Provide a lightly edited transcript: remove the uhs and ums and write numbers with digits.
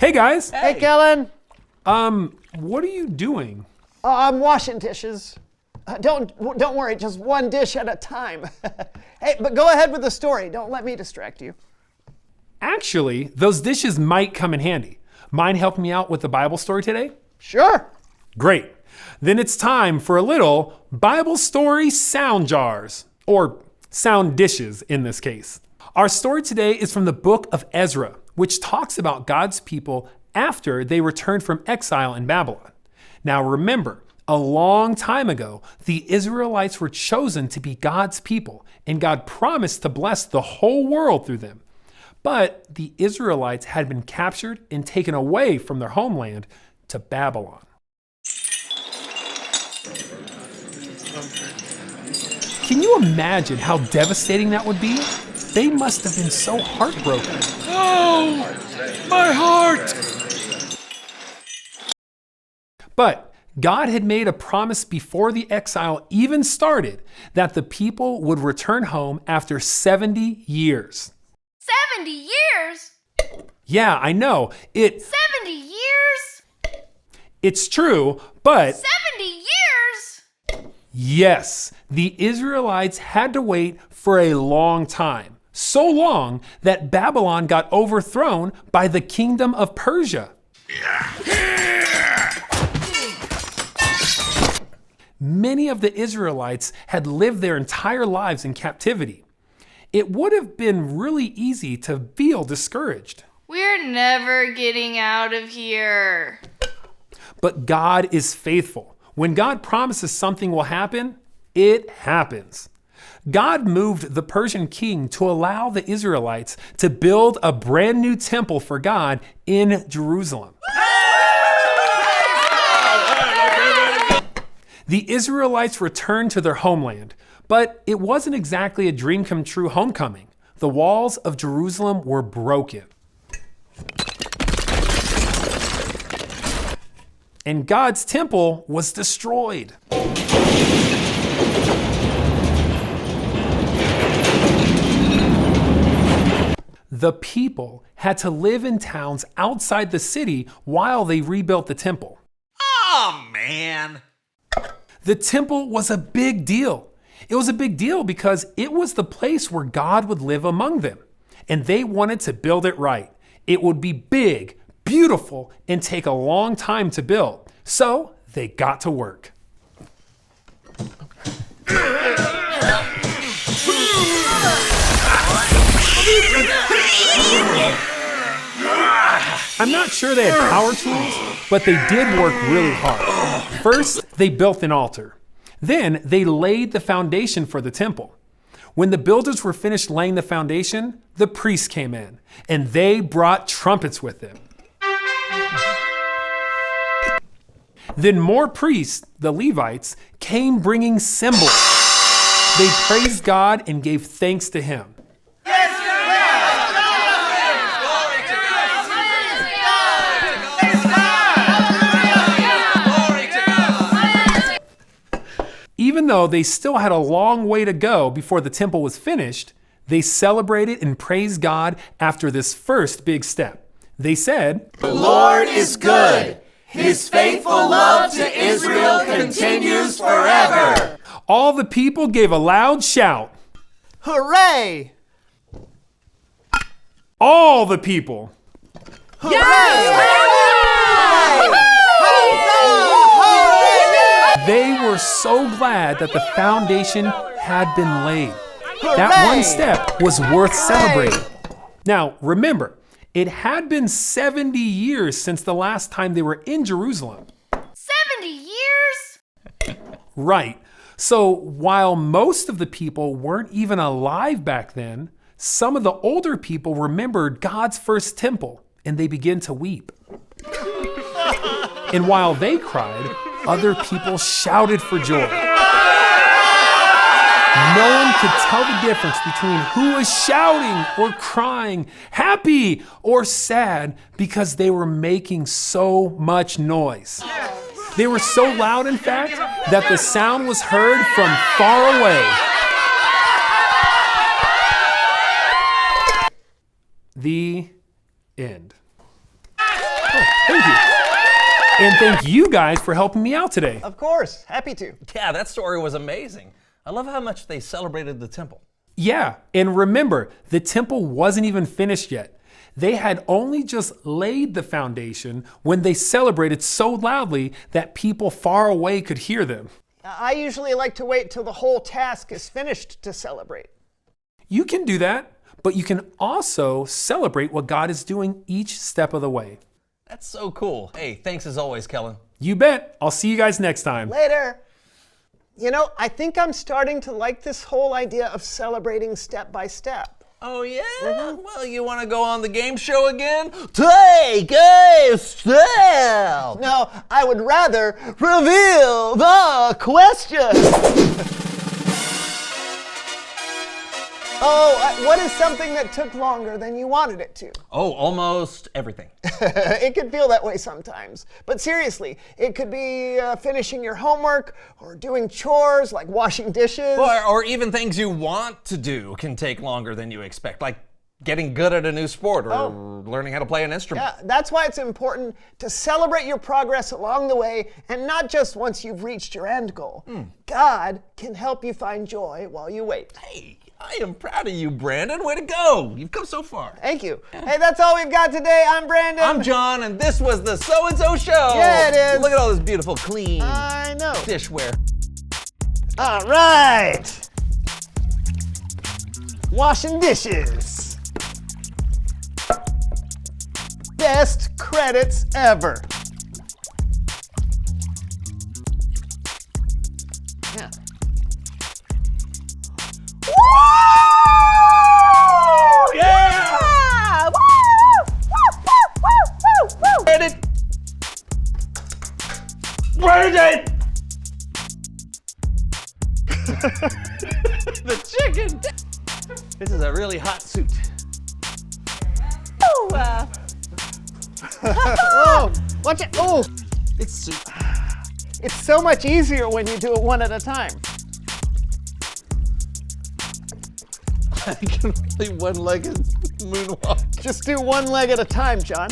Hey guys. Hey, Kellen. What are you doing? I'm washing dishes. Don't worry, just one dish at a time. Hey, but go ahead with the story. Don't let me distract you. Actually, those dishes might come in handy. Mind helping me out with the Bible story today? Sure. Great. Then it's time for a little Bible story sound jars, or sound dishes in this case. Our story today is from the book of Ezra, which talks about God's people after they returned from exile in Babylon. Now remember, a long time ago, the Israelites were chosen to be God's people, and God promised to bless the whole world through them. But the Israelites had been captured and taken away from their homeland to Babylon. Can you imagine how devastating that would be? They must have been so heartbroken. Oh, my heart! But God had made a promise before the exile even started that the people would return home after 70 years. 70 years? Yeah, I know. 70 years? It's true, but 70 years? yes, the Israelites had to wait for a long time. So long that Babylon got overthrown by the kingdom of Persia. Many of the Israelites had lived their entire lives in captivity. It would have been really easy to feel discouraged. We're never getting out of here. But God is faithful. When God promises something will happen, it happens. God moved the Persian king to allow the Israelites to build a brand new temple for God in Jerusalem. The Israelites returned to their homeland, but it wasn't exactly a dream come true homecoming. The walls of Jerusalem were broken. And God's temple was destroyed. The people had to live in towns outside the city while they rebuilt the temple. Oh, man. The temple was a big deal. It was a big deal because it was the place where God would live among them. And they wanted to build it right. It would be big, beautiful, and take a long time to build. So they got to work. I'm not sure they had power tools, but they did work really hard. First, they built an altar. Then they laid the foundation for the temple. When the builders were finished laying the foundation, the priests came in, and they brought trumpets with them. Then more priests, the Levites, came bringing cymbals. They praised God and gave thanks to him. Even though they still had a long way to go before the temple was finished, they celebrated and praised God after this first big step. They said, "The Lord is good. His faithful love to Israel continues forever." All the people gave a loud shout. Hooray! All the people. They were so glad that the foundation had been laid. That one step was worth celebrating. Now, remember, it had been 70 years since the last time they were in Jerusalem. 70 years? Right. So while most of the people weren't even alive back then, some of the older people remembered God's first temple and they began to weep. And while they cried, other people shouted for joy. No one could tell the difference between who was shouting or crying, happy or sad, because they were making so much noise. They were so loud, in fact, that the sound was heard from far away. The end. And thank you guys for helping me out today. Of course, happy to. Yeah, that story was amazing. I love how much they celebrated the temple. Yeah, and remember, the temple wasn't even finished yet. They had only just laid the foundation when they celebrated so loudly that people far away could hear them. I usually like to wait till the whole task is finished to celebrate. You can do that, but you can also celebrate what God is doing each step of the way. That's so cool. Hey, thanks as always, Kellen. You bet. I'll see you guys next time. Later. You know, I think I'm starting to like this whole idea of celebrating step by step. Oh, yeah? Well, you want to go on the game show again? Take a step! No, I would rather reveal the question. What is something that took longer than you wanted it to? Oh, almost everything. It could feel that way sometimes. But seriously, it could be finishing your homework or doing chores like washing dishes. Or even things you want to do can take longer than you expect, like getting good at a new sport or learning how to play an instrument. Yeah, that's why it's important to celebrate your progress along the way and not just once you've reached your end goal. God can help you find joy while you wait. Hey, I am proud of you, Brandon. Way to go. You've come so far. Thank you. Hey, that's all we've got today. I'm Brandon. I'm John, and this was the So-and-So Show. Yeah, it is. Look at all this beautiful, clean I know. dishware. All right. Washing dishes. Best credits ever. Yeah. Yeah! Brandon! Brandon! The chicken! This is a really hot suit. Oh, watch it. Oh, It's soup. it's so much easier when you do it one at a time. I can only one-legged moonwalk. Just do one leg at a time, John.